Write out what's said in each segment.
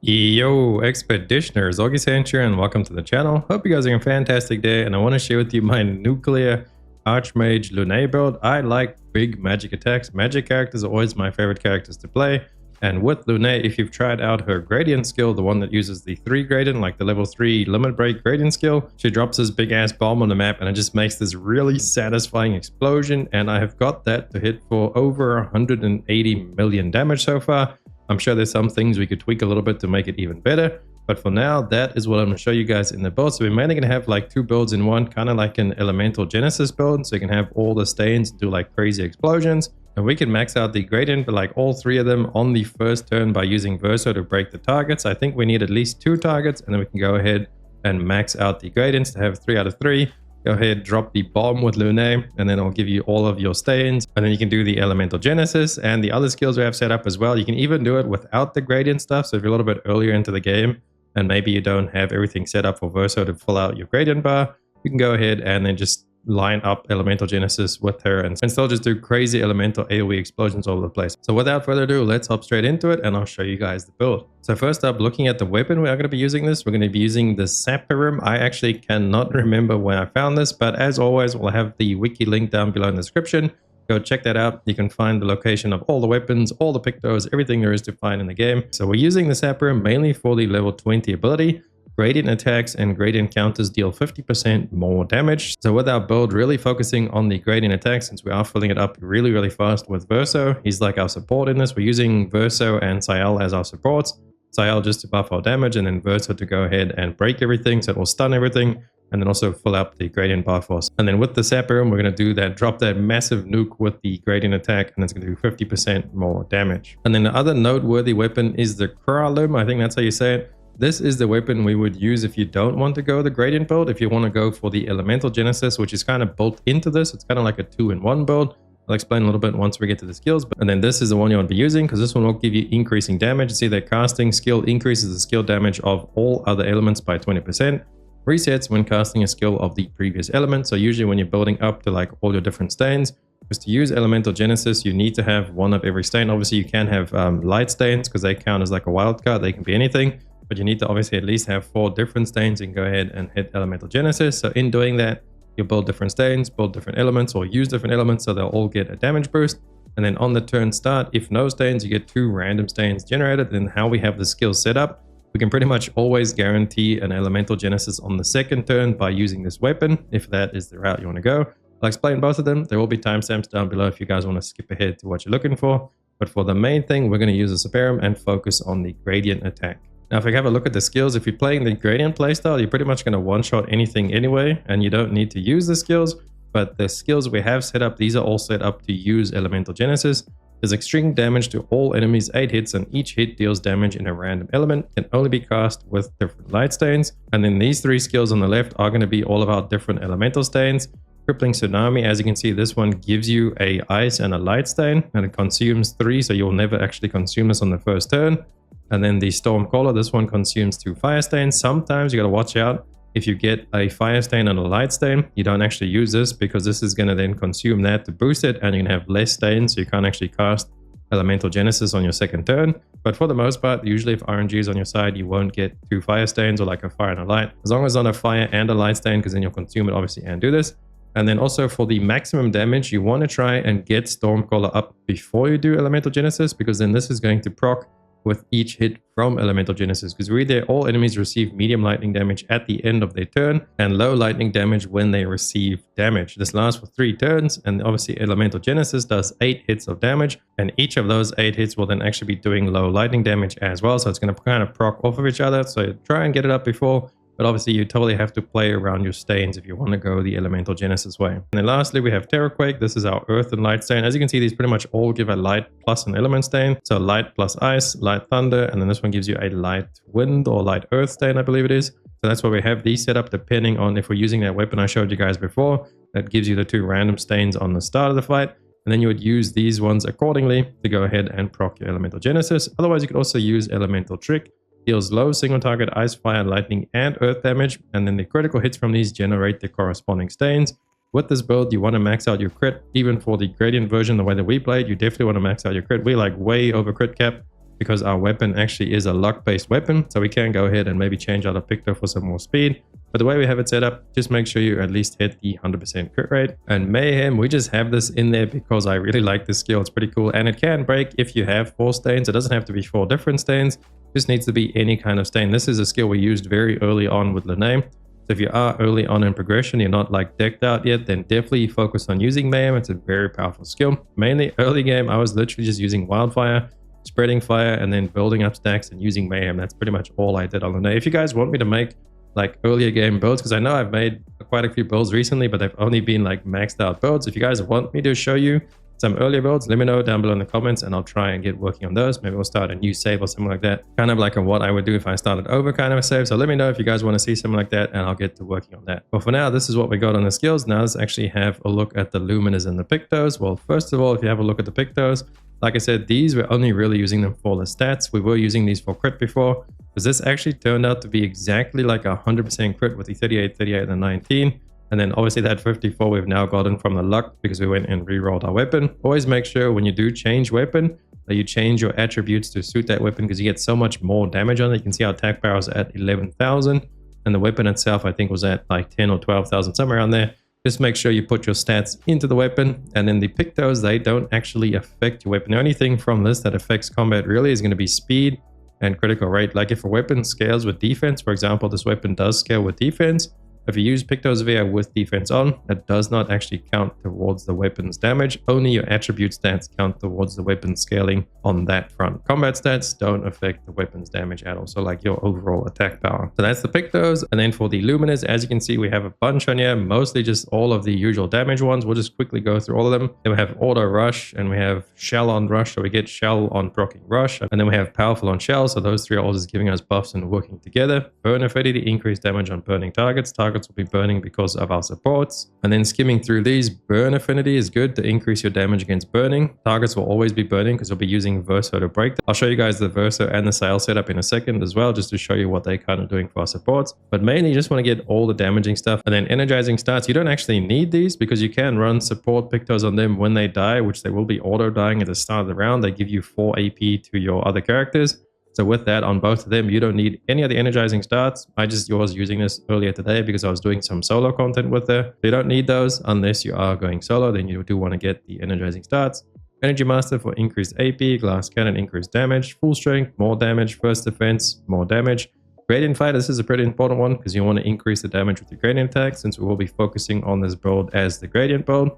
Yo, Expeditioners, Augiesaint here, and welcome to the channel. Hope you guys are having a fantastic day, and I want to share with you my nuclear Archmage Lune build. I like big magic attacks. Magic characters are always my favorite characters to play, and with Lune, if you've tried out her Gradient skill, the one that uses the 3 Gradient, like the level 3 Limit Break Gradient skill, she drops this big ass bomb on the map, and it just makes this really satisfying explosion, and I have got that to hit for over 180 million damage so far. I'm sure there's some things we could tweak a little bit to make it even better, but for now, that is what I'm going to show you guys in the build. So we're mainly going to have like 2 builds in one, kind of like an Elemental Genesis build, so you can have all the stains do like crazy explosions, and we can max out the Gradient, but like all 3 of them on the first turn by using Verso to break the targets. I think we need at least 2 targets, and then we can go ahead and max out the Gradients to have 3 out of 3. Go ahead, drop the bomb with Lune, and then it'll give you all of your stains. And then you can do the Elemental Genesis and the other skills we have set up as well. You can even do it without the Gradient stuff. So if you're a little bit earlier into the game and maybe you don't have everything set up for Verso to fill out your Gradient bar, you can go ahead and then just line up Elemental Genesis with her and still just do crazy elemental AoE explosions all over the place. So without further ado, let's hop straight into it and I'll show you guys the build. So first up, looking at the weapon we are going to be using this, we're going to be using the Sapperum. I actually cannot remember where I found this, but as always, we'll have the wiki link down below in the description. Go check that out. You can find the location of all the weapons, all the Pictos, everything there is to find in the game. So we're using the Sapperum mainly for the level 20 ability. Gradient attacks and gradient counters deal 50% more damage. So with our build really focusing on the gradient attacks, since we are filling it up really fast with Verso, he's like our support in this. We're using Verso and Sciel as our supports. Sciel just to buff our damage, and then Verso to go ahead and break everything, so it will stun everything, and then also fill up the gradient bar for us. And then with the Sapperum, we're going to do that, drop that massive nuke with the gradient attack, and it's going to do 50% more damage. And then the other noteworthy weapon is the Clair, I think that's how you say it. This is the weapon we would use if you don't want to go the Gradient build. If you want to go for the Elemental Genesis, which is kind of built into this, it's kind of like a 2-in-1 build. I'll explain a little bit once we get to the skills. And then this is the one you want to be using, because this one will give you increasing damage. See that casting skill increases the skill damage of all other elements by 20%. Resets when casting a skill of the previous element. So usually when you're building up to like all your different stains, because to use Elemental Genesis, you need to have one of every stain. Obviously, you can have light stains because they count as like a wild card. They can be anything. But you need to obviously at least have 4 different stains and go ahead and hit Elemental Genesis. So in doing that, you'll build different stains, build different elements, or use different elements so they'll all get a damage boost. And then on the turn start, if no stains, you get 2 random stains generated. Then how we have the skill set up, we can pretty much always guarantee an Elemental Genesis on the second turn by using this weapon, if that is the route you want to go. I'll explain both of them. There will be timestamps down below if you guys want to skip ahead to what you're looking for. But for the main thing, we're going to use the Sapperum and focus on the gradient attack. Now, if we have a look at the skills, if you're playing the Gradient playstyle, you're pretty much going to one-shot anything anyway, and you don't need to use the skills. But the skills we have set up, these are all set up to use Elemental Genesis. There's extreme damage to all enemies, 8 hits, and each hit deals damage in a random element. Can only be cast with different light stains. And then these 3 skills on the left are going to be all of our different elemental stains. Crippling Tsunami, as you can see, this one gives you a ice and a light stain, and it consumes 3, so you'll never actually consume this on the first turn. And then the Storm Caller, this one consumes 2 fire stains. Sometimes you got to watch out. If you get a fire stain and a light stain, you don't actually use this, because this is going to then consume that to boost it, and you're going to have less stains, so you can't actually cast Elemental Genesis on your second turn. But for the most part, usually if RNG is on your side, you won't get 2 fire stains or like a fire and a light. As long as it's on a fire and a light stain, because then you'll consume it obviously and do this. And then also for the maximum damage, you want to try and get Stormcaller up before you do Elemental Genesis, because then this is going to proc with each hit from Elemental Genesis, because read there, all enemies receive medium lightning damage at the end of their turn and low lightning damage when they receive damage. This lasts for 3 turns, and obviously Elemental Genesis does 8 hits of damage, and each of those 8 hits will then actually be doing low lightning damage as well. So it's going to kind of proc off of each other. So try and get it up before. But obviously you totally have to play around your stains if you want to go the Elemental Genesis way. And then lastly, we have Terrorquake. This is our Earth and Light stain. As you can see, these pretty much all give a light plus an element stain. So light plus ice, light thunder, and then this one gives you a light wind or light earth stain, I believe it is. So that's why we have these set up depending on if we're using that weapon I showed you guys before. That gives you the 2 random stains on the start of the fight. And then you would use these ones accordingly to go ahead and proc your Elemental Genesis. Otherwise, you could also use Elemental Trick. Deals low single target ice, fire, lightning, and earth damage, and then the critical hits from these generate the corresponding stains. With this build, you want to max out your crit. Even for the Gradient version, the way that we played, you definitely want to max out your crit. We like way over crit cap. because our weapon actually is a luck-based weapon. So we can go ahead and maybe change out a Picto for some more speed. But the way we have it set up, just make sure you at least hit the 100% crit rate. And Mayhem, we just have this in there because I really like this skill. It's pretty cool. And it can break if you have 4 stains. It doesn't have to be 4 different stains. It just needs to be any kind of stain. This is a skill we used very early on with Lune. So if you are early on in progression, you're not like decked out yet, then definitely focus on using Mayhem. It's a very powerful skill. Mainly early game, I was literally just using Wildfire, spreading fire, and then building up stacks and using Mayhem. That's pretty much all I did on Lune. If you guys want me to make like earlier game builds, because I know I've made quite a few builds recently, but they've only been like maxed out builds. If you guys want me to show you some earlier builds, let me know down below in the comments and I'll try and get working on those. Maybe we'll start a new save or something like that, kind of like what I would do if I started over kind of a save. So let me know if you guys want to see something like that and I'll get to working on that. But for now, this is what we got on the skills. Now let's actually have a look at the Luminas and the Pictos. Well, first of all, if you have a look at the Pictos, like I said, these we're only really using them for the stats. We were using these for crit before, because this actually turned out to be exactly like 100% crit with the 38, 38, and the 19. And then obviously that 54 we've now gotten from the luck because we went and re-rolled our weapon. Always make sure when you do change weapon that you change your attributes to suit that weapon, because you get so much more damage on it. You can see our attack power is at 11,000 and the weapon itself I think was at like 10 or 12,000, somewhere around there. Just make sure you put your stats into the weapon. And then the Pictos, they don't actually affect your weapon. The only thing from this that affects combat really is going to be speed and critical rate. Like if a weapon scales with defense, for example, this weapon does scale with defense. If you use Pictos Via with defense on, that does not actually count towards the weapon's damage. Only your attribute stats count towards the weapon scaling on that front. Combat stats don't affect the weapon's damage at all. So like your overall attack power. So that's the Pictos. And then for the Luminas, as you can see, we have a bunch on here, mostly just all of the usual damage ones. We'll just quickly go through all of them. Then we have Auto Rush and we have Shell on Rush. So we get Shell on proccing Rush. And then we have Powerful on Shell. So those three are all just giving us buffs and working together. Burn Affinity, increase damage on burning targets. Targets will be burning because of our supports. And then skimming through these, Burn Affinity is good to increase your damage against burning. Targets will always be burning because we'll be using Verso to break them. I'll show you guys the Verso and the Sciel setup in a second as well, just to show you what they're kind of doing for our supports. But mainly you just want to get all the damaging stuff. And then energizing starts, you don't actually need these because you can run support Pictos on them when they die, which they will be auto dying at the start of the round. They give you 4 AP to your other characters. So with that, on both of them, you don't need any of the energizing starts. I just was using this earlier today because I was doing some solo content with her. You don't need those unless you are going solo, then you do want to get the energizing starts. Energy Master for increased AP, Glass Cannon, increased damage, Full Strength, more damage, First Defense, more damage. Gradient Fight, this is a pretty important one because you want to increase the damage with your gradient attack, since we will be focusing on this build as the gradient build.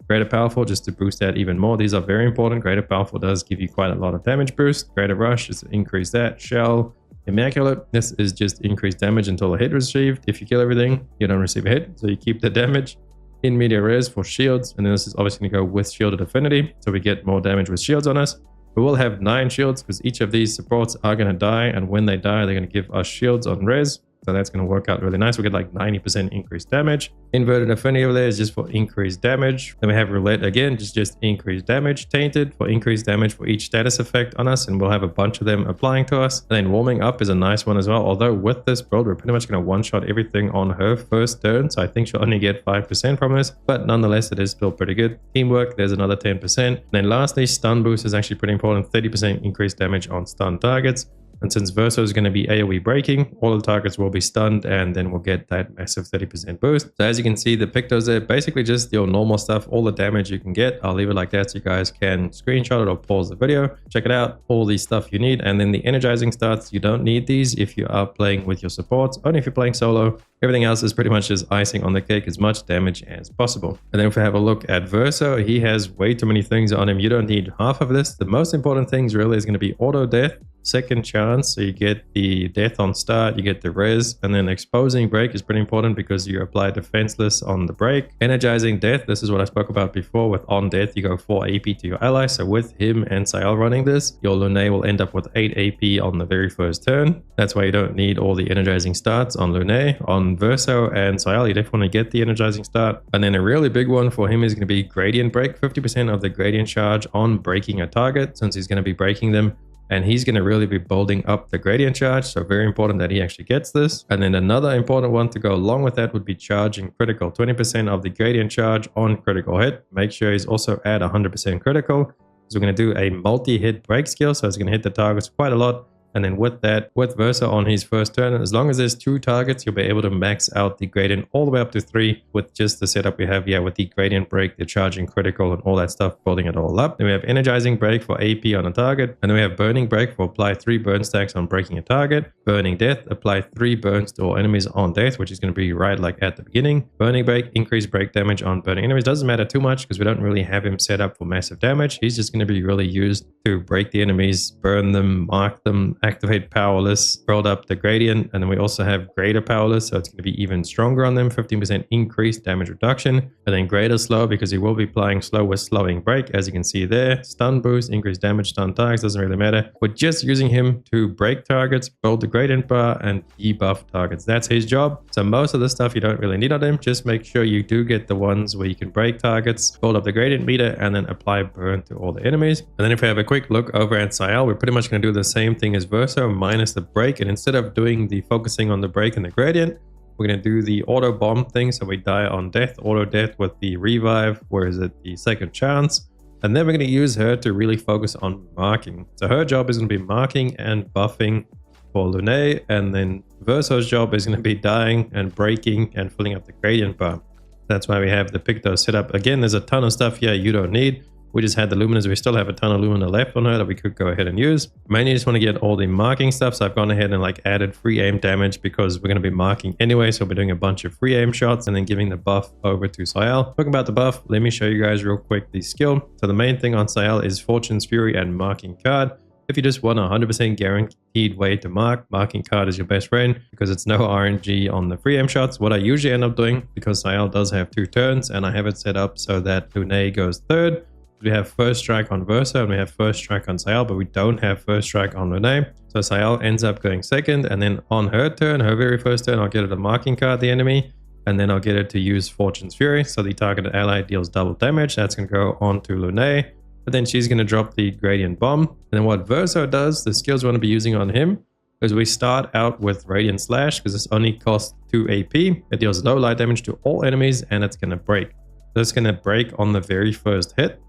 Greater Powerful, just to boost that even more. These are very important. Greater Powerful does give you quite a lot of damage boost. Greater Rush, just to increase that. Shell, Immaculate, this is just increased damage until a hit is received. If you kill everything, you don't receive a hit, so you keep the damage. In Media Res for shields, and then this is obviously going to go with Shielded Affinity, so we get more damage with shields on us. We will have 9 shields because each of these supports are going to die, and when they die, they're going to give us shields on res. So that's going to work out really nice. We get like 90% increased damage. Inverted Affinity over there is just for increased damage. Then we have Roulette again, just increased damage. Tainted for increased damage for each status effect on us, and we'll have a bunch of them applying to us. And then Warming Up is a nice one as well. Although with this build, we're pretty much going to one-shot everything on her first turn. So I think she'll only get 5% from this, but nonetheless, it is still pretty good. Teamwork, there's another 10%. And then lastly, Stun Boost is actually pretty important. 30% increased damage on stun targets. And since Verso is going to be AoE breaking, all the targets will be stunned, and then we'll get that massive 30% boost. So as you can see, the Pictos there, basically just your normal stuff, all the damage you can get. I'll leave it like that so you guys can screenshot it or pause the video. Check it out, all the stuff you need. And then the energizing starts, you don't need these if you are playing with your supports, only if you're playing solo. Everything else is pretty much just icing on the cake, as much damage as possible. And then if we have a look at Verso, he has way too many things on him. You don't need half of this. The most important things really is going to be auto death, second chance, so you get the death on start, you get the res, and then exposing break is pretty important because you apply defenseless on the break. Energizing death, this is what I spoke about before. With on death, you go 4 AP to your ally. So with him and Sciel running this, your Lune will end up with 8 AP on the very first turn. That's why you don't need all the energizing starts on Lune. On Verso and Sciel, you definitely get the energizing start. And then a really big one for him is going to be gradient break, 50% of the gradient charge on breaking a target, since he's going to be breaking them. And he's going to really be building up the gradient charge. So very important that he actually gets this. And then another important one to go along with that would be charging critical. 20% of the gradient charge on critical hit. Make sure he's also at 100% critical. So we're going to do a multi-hit break skill, so it's going to hit the targets quite a lot. And then with that, with Verso on his first turn, as long as there's 2 targets, you'll be able to max out the gradient all the way up to 3 with just the setup we have here with the gradient break, the charging critical and all that stuff, building it all up. Then we have energizing break for AP on a target. And then we have burning break for apply 3 burn stacks on breaking a target. Burning death, apply 3 burns to all enemies on death, which is going to be right like at the beginning. Burning break, increase break damage on burning enemies. Doesn't matter too much because we don't really have him set up for massive damage. He's just going to be really used to break the enemies, burn them, mark them, activate powerless, build up the gradient, and then we also have greater powerless, so it's going to be even stronger on them, 15% increased damage reduction, and then greater slow because he will be applying slow with slowing break, as you can see there. Stun boost, increased damage, stun targets, doesn't really matter. We're just using him to break targets, build the gradient bar, and debuff targets. That's his job. So most of the stuff you don't really need on him. Just make sure you do get the ones where you can break targets, build up the gradient meter, and then apply burn to all the enemies. And then if we have a quick look over at Sciel, we're pretty much going to do the same thing as Verso minus the break, and instead of doing the focusing on the break and the gradient, we're going to do the auto bomb thing, so we die on death, auto death with the revive, whereas it the second chance, and then we're going to use her to really focus on marking. So her job is going to be marking and buffing for Lune, and then Verso's job is going to be dying and breaking and filling up the gradient bar. That's why we have the Pictos set up. Again, there's a ton of stuff here you don't need. We just had the Luminas. We still have a ton of Lumina left on her that we could go ahead and use. Mainly just want to get all the marking stuff. So I've gone ahead and like added free aim damage because we're going to be marking anyway. So we're doing a bunch of free aim shots and then giving the buff over to Sciel. Talking about the buff, let me show you guys real quick the skill. So the main thing on Sciel is Fortune's Fury and Marking Card. If you just want a 100% guaranteed way to mark, Marking Card is your best friend because it's no RNG on the free aim shots. What I usually end up doing, because Sciel does have 2 turns and I have it set up so that Lune goes third. We have first strike on Verso and we have first strike on Sciel, but we don't have first strike on Lune. So Sciel ends up going second, and then on her turn, her very first turn, I'll get her to marking card the enemy, and then I'll get her to use Fortune's Fury. So the targeted ally deals double damage. That's going to go on to Lune, but then she's going to drop the gradient bomb. And then what Verso does, the skills we want to be using on him, is we start out with Radiant Slash because this only costs 2 AP. It deals low light damage to all enemies, and it's going to break. So it's going to break on the very first hit.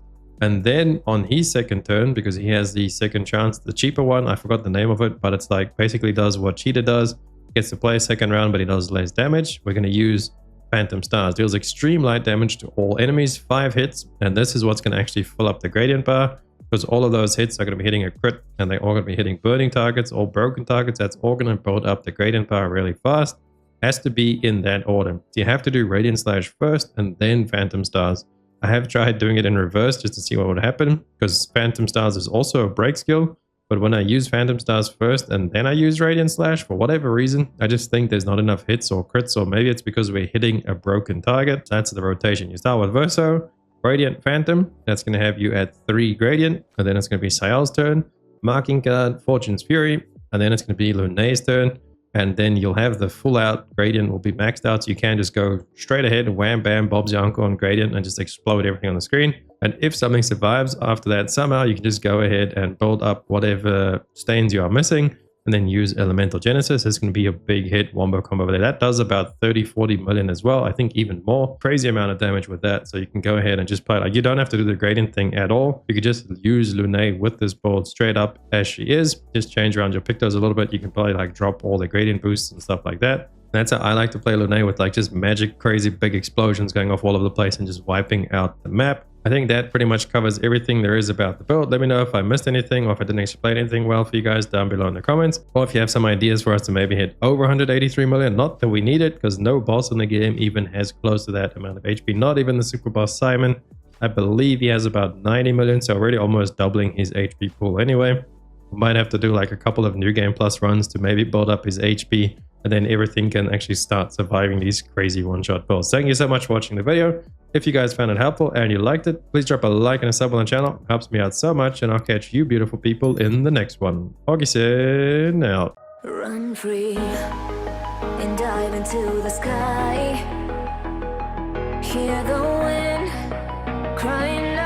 And then on his second turn, because he has the second chance, the cheaper one, I forgot the name of it, but it's like basically does what Cheetah does. Gets to play a second round, but he does less damage. We're going to use Phantom Stars. Deals extreme light damage to all enemies, 5 hits. And this is what's going to actually fill up the gradient bar, because all of those hits are going to be hitting a crit, and they're all going to be hitting burning targets or broken targets. That's all going to build up the gradient bar really fast. Has to be in that order. So you have to do Radiant Slash first and then Phantom Stars. I have tried doing it in reverse just to see what would happen, because Phantom Stars is also a break skill. But when I use Phantom Stars first and then I use Radiant Slash, for whatever reason, I just think there's not enough hits or crits, or maybe it's because we're hitting a broken target. That's the rotation. You start with Verso, Radiant, Phantom. That's going to have you at 3 gradient, and then it's going to be Sciel's turn, Marking Card, Fortune's Fury, and then it's going to be Lune's turn. And then you'll have the full out gradient will be maxed out, so you can just go straight ahead, wham bam, Bob's your uncle on gradient, and just explode everything on the screen. And if something survives after that, somehow you can just go ahead and build up whatever stains you are missing, and then use Elemental Genesis. It's going to be a big hit wombo combo over there. That does about 30-40 million as well. I think even more. Crazy amount of damage with that. So you can go ahead and just play. Like, you don't have to do the gradient thing at all. You could just use Lune with this build straight up as she is. Just change around your Pictos a little bit. You can probably like drop all the gradient boosts and stuff like that. That's how I like to play Lune, with like just magic, crazy big explosions going off all over the place and just wiping out the map. I think that pretty much covers everything there is about the build. Let me know if I missed anything or if I didn't explain anything well for you guys down below in the comments. Or if you have some ideas for us to maybe hit over 183 million. Not that we need it, because no boss in the game even has close to that amount of HP. Not even the super boss Simon. I believe he has about 90 million, so already almost doubling his HP pool anyway. We might have to do like a couple of New Game Plus runs to maybe build up his HP, and then everything can actually start surviving these crazy one-shot builds. Thank you so much for watching the video. If you guys found it helpful and you liked it, please drop a like and a sub on the channel. It helps me out so much, and I'll catch you beautiful people in the next one. Augiesaint out. Run free and dive into the sky. Hear the wind crying